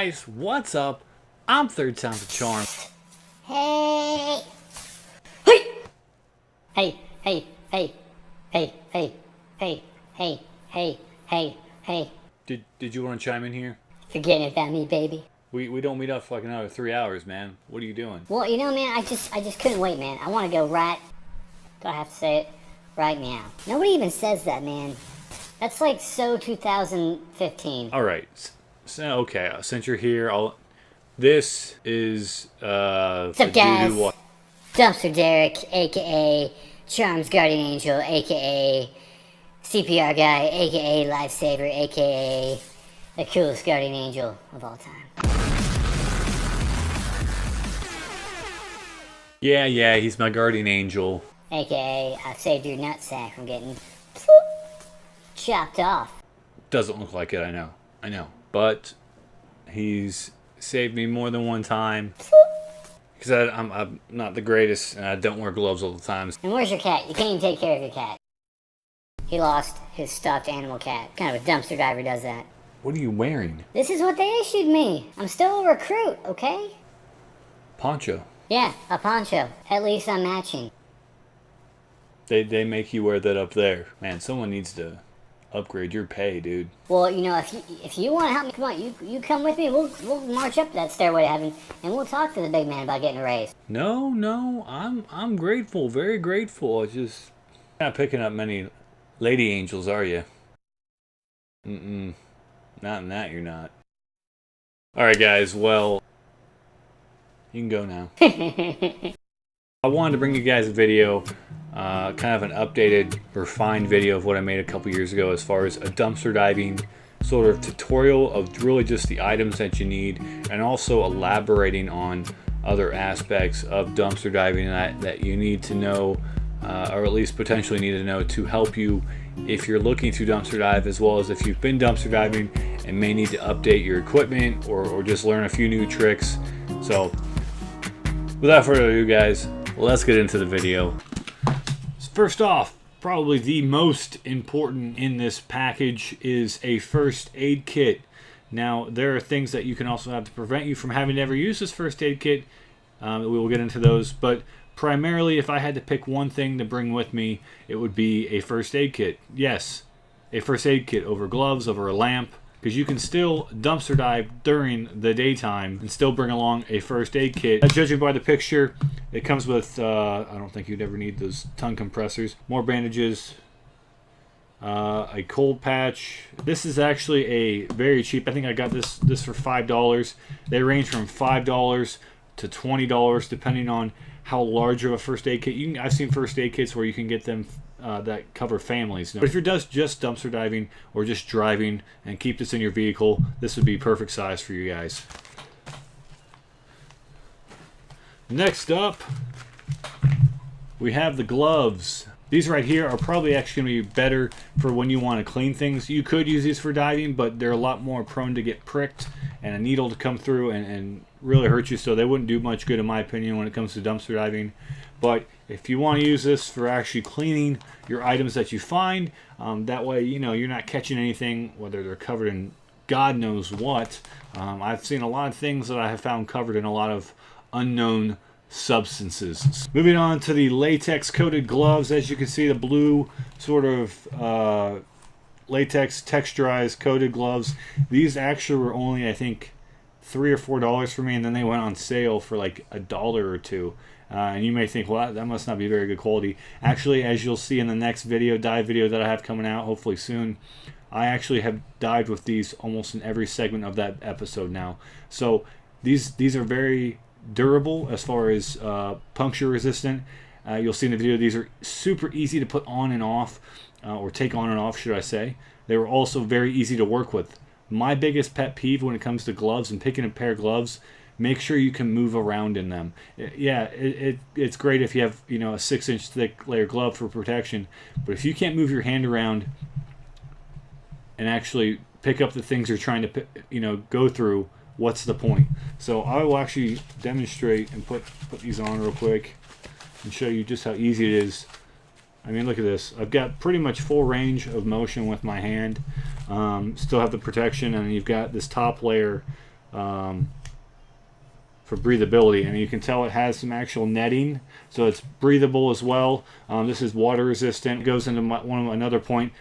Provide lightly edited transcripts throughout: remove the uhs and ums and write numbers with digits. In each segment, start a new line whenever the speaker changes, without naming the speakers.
guys, what's up? I'm Third Time's a Charm.
Hey! Hey! Hey! Hey! Hey! Hey! Hey! Hey! Hey! Hey! Hey!
Did you want to chime in here?
Forgetting about me, baby.
We don't meet up for like another 3 hours, man. What are you doing?
Well, you know, man, I just couldn't wait, man. I want to go right. Do I have to say it? Right now. Nobody even says that, man. That's like so 2015.
All right. So okay, since you're here, This is
What's up, guys? Dumpster Derek, aka Charms Guardian Angel, aka CPR guy, aka Lifesaver, aka the coolest guardian angel of all time.
Yeah, he's my guardian angel.
AKA, I've saved your nutsack from getting chopped off.
Doesn't look like it, I know. But he's saved me more than one time. Because I'm not the greatest, and I don't wear gloves all the time.
And where's your cat? You can't even take care of your cat. He lost his stuffed animal cat. Kind of a dumpster diver does that.
What are you wearing?
This is what they issued me. I'm still a recruit, okay?
Poncho.
Yeah, a poncho. At least I'm matching.
They make you wear that up there. Man, someone needs to upgrade your pay, dude.
Well, you know, if you want to help me, come on, you come with me. We'll march up that stairway to heaven, and we'll talk to the big man about getting a raise.
No, I'm grateful, very grateful. I just not picking up many lady angels, are you? Not in that, you're not. All right, guys. Well, you can go now. I wanted to bring you guys a video, kind of an updated, refined video of what I made a couple years ago as far as a dumpster diving sort of tutorial of really just the items that you need, and also elaborating on other aspects of dumpster diving that you need to know, or at least potentially need to know to help you if you're looking to dumpster dive, as well as if you've been dumpster diving and may need to update your equipment or just learn a few new tricks. So without further ado, guys, let's get into the video. First off, probably the most important in this package is a first aid kit. Now, there are things that you can also have to prevent you from having to ever use this first aid kit. We will get into those, but primarily, if I had to pick one thing to bring with me, it would be a first aid kit. Yes, a first aid kit over gloves, over a lamp, because you can still dumpster dive during the daytime and still bring along a first aid kit. Judging by the picture, it comes with, I don't think you'd ever need those tongue compressors, more bandages, a cold patch. This is actually a very cheap, I think I got this for $5. They range from $5 to $20 depending on how large of a first aid kit. I've seen first aid kits where you can get them that cover families. But if you're just dumpster diving or just driving and keep this in your vehicle, this would be perfect size for you guys. Next up, we have the gloves. These right here are probably actually going to be better for when you want to clean things. You could use these for diving, but they're a lot more prone to get pricked and a needle to come through and really hurt you, so they wouldn't do much good in my opinion when it comes to dumpster diving. But if you want to use this for actually cleaning your items that you find, that way, you know, you're not catching anything, whether they're covered in God knows what. I've seen a lot of things that I have found covered in a lot of unknown substances. Moving on to the latex coated gloves. As you can see, the blue sort of latex texturized coated gloves. These actually were only, I think, $3 or $4 for me, and then they went on sale for like $1 or $2. And you may think, well, that must not be very good quality. Actually, as you'll see in the next dive video that I have coming out, hopefully soon, I actually have dived with these almost in every segment of that episode now. So these are very durable as far as puncture resistant. You'll see in the video, these are super easy to put on and off, or take on and off, should I say. They were also very easy to work with. My biggest pet peeve when it comes to gloves and picking a pair of gloves, make sure you can move around in them. Yeah, it's great if you have, you know, a 6-inch thick layer glove for protection, but if you can't move your hand around and actually pick up the things you're trying to, you know, go through, what's the point? So I will actually demonstrate and put these on real quick and show you just how easy it is. I mean, look at this. I've got pretty much full range of motion with my hand. Still have the protection, and you've got this top layer for breathability, and you can tell it has some actual netting, so it's breathable as well. This is water resistant. It goes into another point.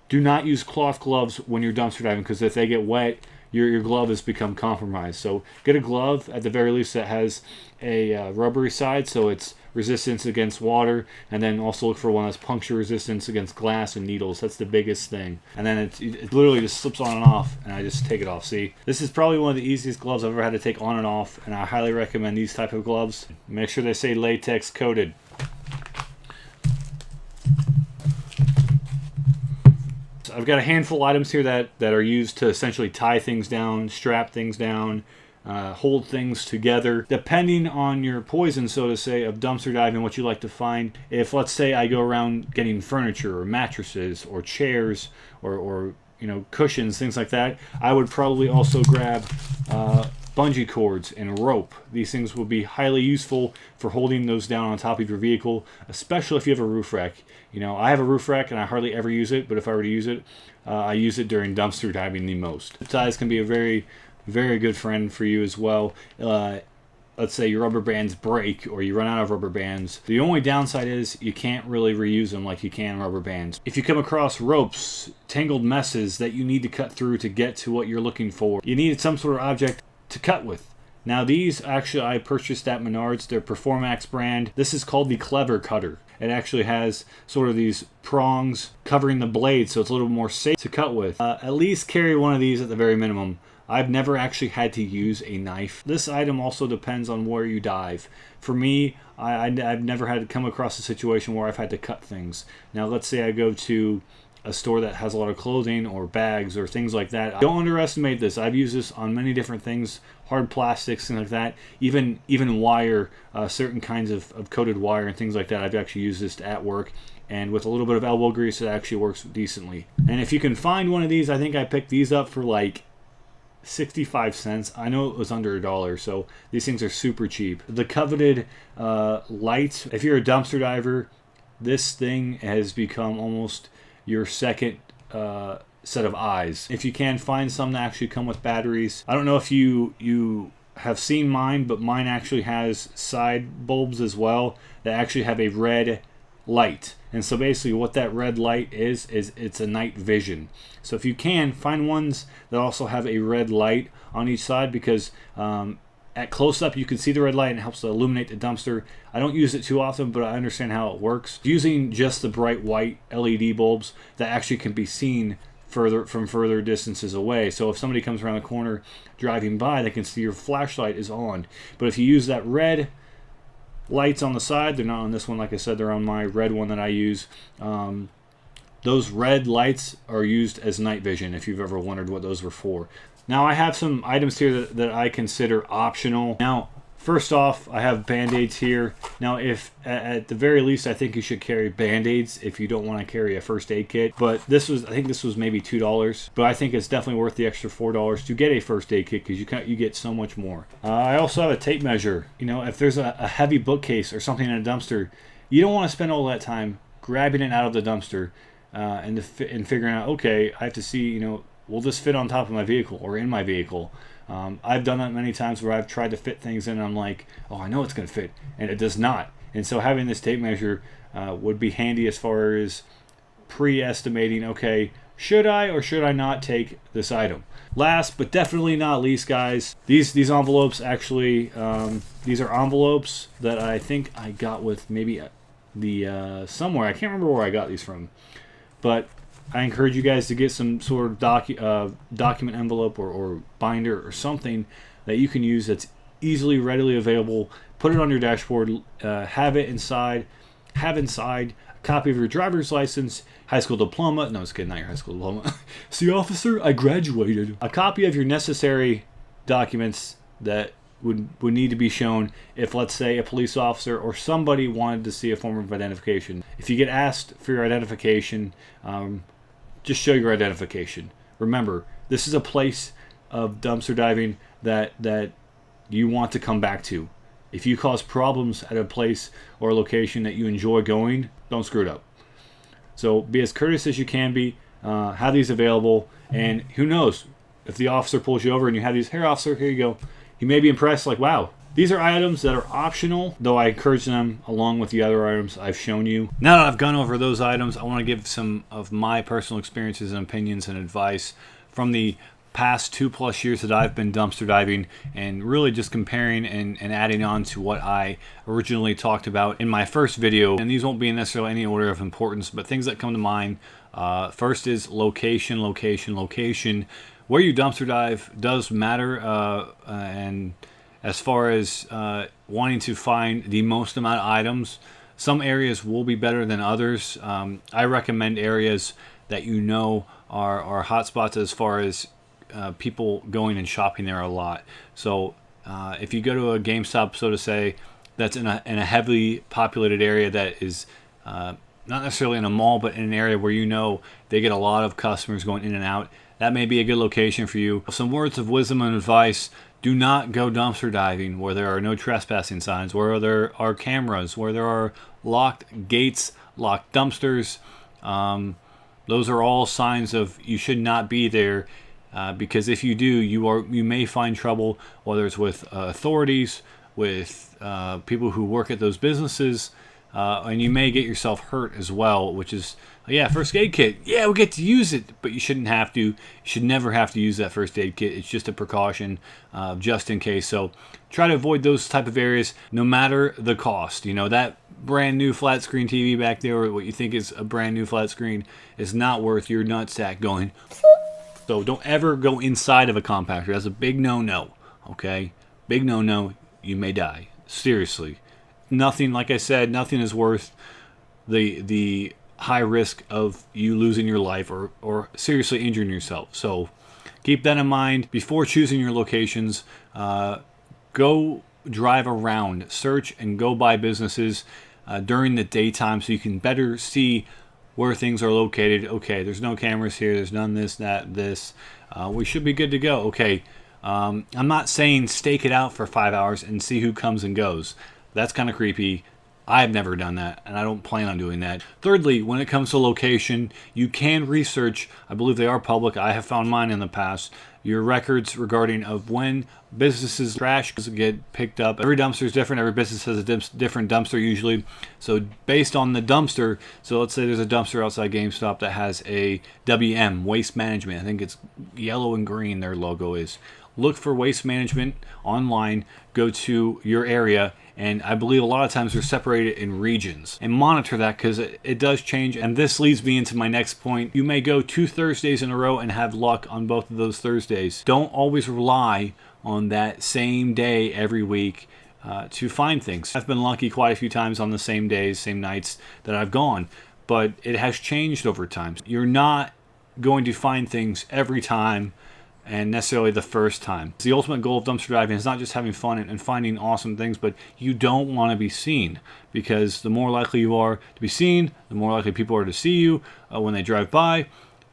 Do not use cloth gloves when you're dumpster diving, because if they get wet, your glove has become compromised. So get a glove at the very least that has a rubbery side, so it's resistance against water, and then also look for one that's puncture resistance against glass and needles. That's the biggest thing. And then it literally just slips on and off, and I just take it off. See, this is probably one of the easiest gloves I've ever had to take on and off, and I highly recommend these type of gloves. Make sure they say latex coated. I've got a handful of items here that are used to essentially tie things down, strap things down, hold things together, depending on your poison, so to say, of dumpster diving, what you like to find. If, let's say, I go around getting furniture or mattresses or chairs or you know, cushions, things like that, I would probably also grab bungee cords and rope. These things will be highly useful for holding those down on top of your vehicle, especially if you have a roof rack. You know, I have a roof rack and I hardly ever use it, but if I were to use it, I use it during dumpster diving the most. Zip ties can be a very, very good friend for you as well. Let's say your rubber bands break or you run out of rubber bands. The only downside is you can't really reuse them like you can rubber bands. If you come across ropes, tangled messes that you need to cut through to get to what you're looking for, you need some sort of object to cut with. Now these, actually, I purchased at Menards. They're Performax brand. This is called the Clever Cutter. It actually has sort of these prongs covering the blade, so it's a little more safe to cut with. At least carry one of these at the very minimum. I've never actually had to use a knife. This item also depends on where you dive. For me, I've never had to come across a situation where I've had to cut things. Now let's say I go to a store that has a lot of clothing or bags or things like that. Don't underestimate this. I've used this on many different things, hard plastics, things like that, even wire, certain kinds of coated wire and things like that. I've actually used this at work, and with a little bit of elbow grease, it actually works decently. And if you can find one of these, I think I picked these up for like 65 cents. I know it was under $1, so these things are super cheap. The coveted light, if you're a dumpster diver, this thing has become almost your second set of eyes. If you can find some that actually come with batteries. I don't know if you have seen mine, but mine actually has side bulbs as well that actually have a red light. And so basically what that red light is it's a night vision. So if you can, find ones that also have a red light on each side, because at close up you can see the red light and it helps to illuminate the dumpster. I don't use it too often, but I understand how it works. Using just the bright white LED bulbs that actually can be seen from further distances away. So if somebody comes around the corner driving by, they can see your flashlight is on. But if you use that red lights on the side, they're not on this one, like I said, they're on my red one that I use. Those red lights are used as night vision, if you've ever wondered what those were for. Now I have some items here that I consider optional. Now, first off, I have Band-Aids here. Now, if at the very least, I think you should carry Band-Aids if you don't want to carry a first aid kit. But I think this was maybe $2, but I think it's definitely worth the extra $4 to get a first aid kit, because you get so much more. I also have a tape measure. You know, if there's a heavy bookcase or something in a dumpster, you don't want to spend all that time grabbing it out of the dumpster and figuring out, okay, I have to see, you know, will this fit on top of my vehicle or in my vehicle? I've done that many times where I've tried to fit things in and I'm like, oh, I know it's going to fit, and it does not. And so having this tape measure would be handy as far as pre-estimating, okay, should I or should I not take this item? Last but definitely not least, guys, these envelopes actually, these are envelopes that I think I got with maybe the somewhere. I can't remember where I got these from, but I encourage you guys to get some sort of document envelope or binder or something that you can use that's easily, readily available. Put it on your dashboard. Have inside a copy of your driver's license, high school diploma. No, it's kidding, not your high school diploma. See, officer, I graduated. A copy of your necessary documents that would need to be shown if, let's say, a police officer or somebody wanted to see a form of identification. If you get asked for your identification, just show your identification. Remember, this is a place of dumpster diving that you want to come back to. If you cause problems at a place or a location that you enjoy going, don't screw it up. So be as courteous as you can be. Have these available, and who knows, if the officer pulls you over and you have these, "Here, officer, here you go," he may be impressed, like, wow. These are items that are optional, though I encourage them along with the other items I've shown you. Now that I've gone over those items, I want to give some of my personal experiences and opinions and advice from the past 2+ years that I've been dumpster diving, and really just comparing and adding on to what I originally talked about in my first video. And these won't be in necessarily any order of importance, but things that come to mind. First is location, location, location. Where you dumpster dive does matter, and as far as wanting to find the most amount of items, some areas will be better than others. I recommend areas that you know are hotspots as far as people going and shopping there a lot. So if you go to a GameStop, so to say, that's in a heavily populated area that is not necessarily in a mall, but in an area where you know they get a lot of customers going in and out, that may be a good location for you. Some words of wisdom and advice: do not go dumpster diving where there are no trespassing signs, where there are cameras, where there are locked gates, locked dumpsters. Those are all signs of you should not be there, because if you do, you may find trouble, whether it's with authorities, with people who work at those businesses, and you may get yourself hurt as well, which is, yeah, first aid kit. Yeah, we get to use it, but you shouldn't have to. You should never have to use that first aid kit. It's just a precaution, just in case. So try to avoid those type of areas, no matter the cost. You know, that brand new flat screen TV back there, or what you think is a brand new flat screen, is not worth your nutsack going. So don't ever go inside of a compactor. That's a big no-no, okay? Big no-no. You may die. Seriously. Nothing, like I said, nothing is worth the high risk of you losing your life or seriously injuring yourself. So keep that in mind before choosing your locations. Go drive around, search and go by businesses during the daytime so you can better see where things are located. Okay, there's no cameras here, there's none this, that, this. We should be good to go. Okay, I'm not saying stake it out for 5 hours and see who comes and goes. That's kind of creepy. I've never done that, and I don't plan on doing that. Thirdly, when it comes to location, you can research. I believe they are public. I have found mine in the past. Your records regarding of when businesses' trash get picked up. Every dumpster is different. Every business has a different dumpster usually. So based on the dumpster, so let's say there's a dumpster outside GameStop that has a WM, Waste Management. I think it's yellow and green, their logo is. Look for Waste Management online. Go to your area. And I believe a lot of times they're separated in regions. And monitor that, because it does change. And this leads me into my next point. You may go 2 Thursdays in a row and have luck on both of those Thursdays. Don't always rely on that same day every week to find things. I've been lucky quite a few times on the same days, same nights that I've gone. But it has changed over time. You're not going to find things every time and necessarily the first time. The ultimate goal of dumpster diving is not just having fun and finding awesome things, but you don't want to be seen, because the more likely you are to be seen, the more likely people are to see you when they drive by,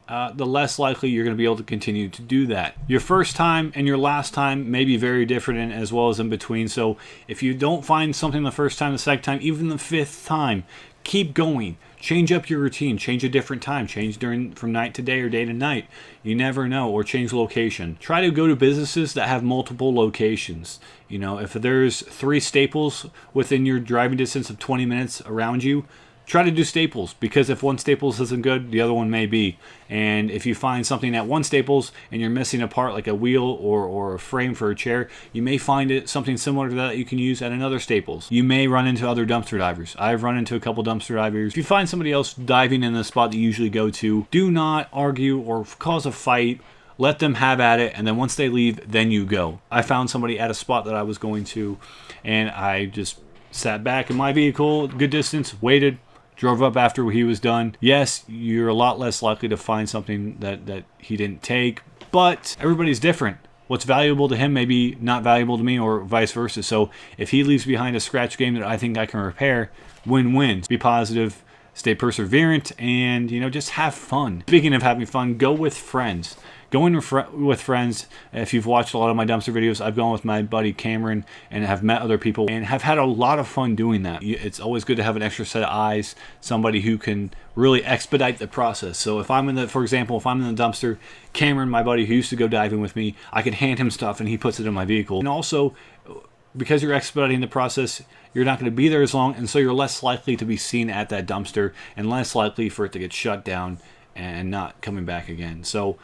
the less likely you're going to be able to continue to do that. Your first time and your last time may be very different, as well as in between. So if you don't find something the first time, the second time, even the 5th time, keep going. Change up your routine. Change a different time. Change from night to day or day to night. You never know. Or change location. Try to go to businesses that have multiple locations. You know, if there's 3 Staples within your driving distance of 20 minutes around you, try to do Staples, because if one Staples isn't good, the other one may be. And if you find something at one Staples and you're missing a part like a wheel or a frame for a chair, you may find something similar to that you can use at another Staples. You may run into other dumpster divers. I've run into a couple dumpster divers. If you find somebody else diving in the spot that you usually go to, do not argue or cause a fight. Let them have at it, and then once they leave, then you go. I found somebody at a spot that I was going to, and I just sat back in my vehicle, good distance, waited, drove up after he was done. Yes, you're a lot less likely to find something that he didn't take, but everybody's different. What's valuable to him may be not valuable to me, or vice versa. So if he leaves behind a scratch game that I think I can repair, win-win. Be positive, stay perseverant, and, you know, just have fun. Speaking of having fun, go with friends. Going with friends, if you've watched a lot of my dumpster videos, I've gone with my buddy Cameron and have met other people and have had a lot of fun doing that. It's always good to have an extra set of eyes, somebody who can really expedite the process. So if I'm for example, if I'm in the dumpster, Cameron, my buddy who used to go diving with me, I can hand him stuff and he puts it in my vehicle. And also, because you're expediting the process, you're not going to be there as long, and so you're less likely to be seen at that dumpster and less likely for it to get shut down and not coming back again. So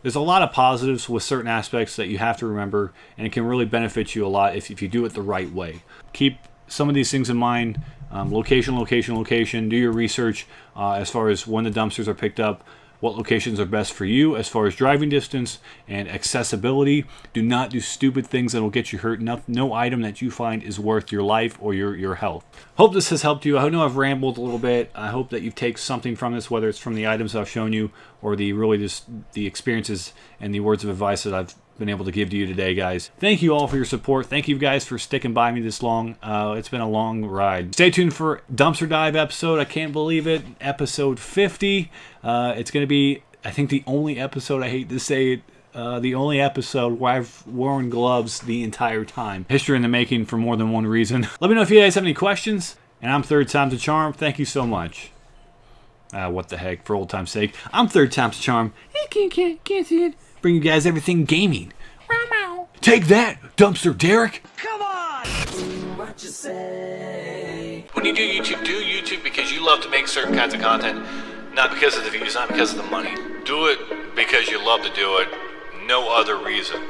there's a lot of positives with certain aspects that you have to remember, and it can really benefit you a lot if you do it the right way. Keep some of these things in mind. Location, location, location. Do your research as far as when the dumpsters are picked up, what locations are best for you as far as driving distance and accessibility. Do not do stupid things that will get you hurt. No item that you find is worth your life or your health. Hope this has helped you. I know I've rambled a little bit. I hope that you take something from this, whether it's from the items I've shown you or the experiences and the words of advice that I've been able to give to you today, guys. Thank you all for your support. Thank you guys for sticking by me this long. It's been a long ride. Stay tuned for Dumpster Dive episode. I can't believe it. Episode 50. It's going to be, I think, the only episode, I hate to say it, the only episode where I've worn gloves the entire time. History in the making for more than one reason. Let me know if you guys have any questions. And I'm Third Time's a Charm. Thank you so much. What the heck, for old time's sake. I'm Third Time's a Charm. Can't see it. Bring you guys everything gaming. Take that, Dumpster Derek.
Come on! What you say?
When you do YouTube because you love to make certain kinds of content, not because of the views, not because of the money. Do it because you love to do it, no other reason.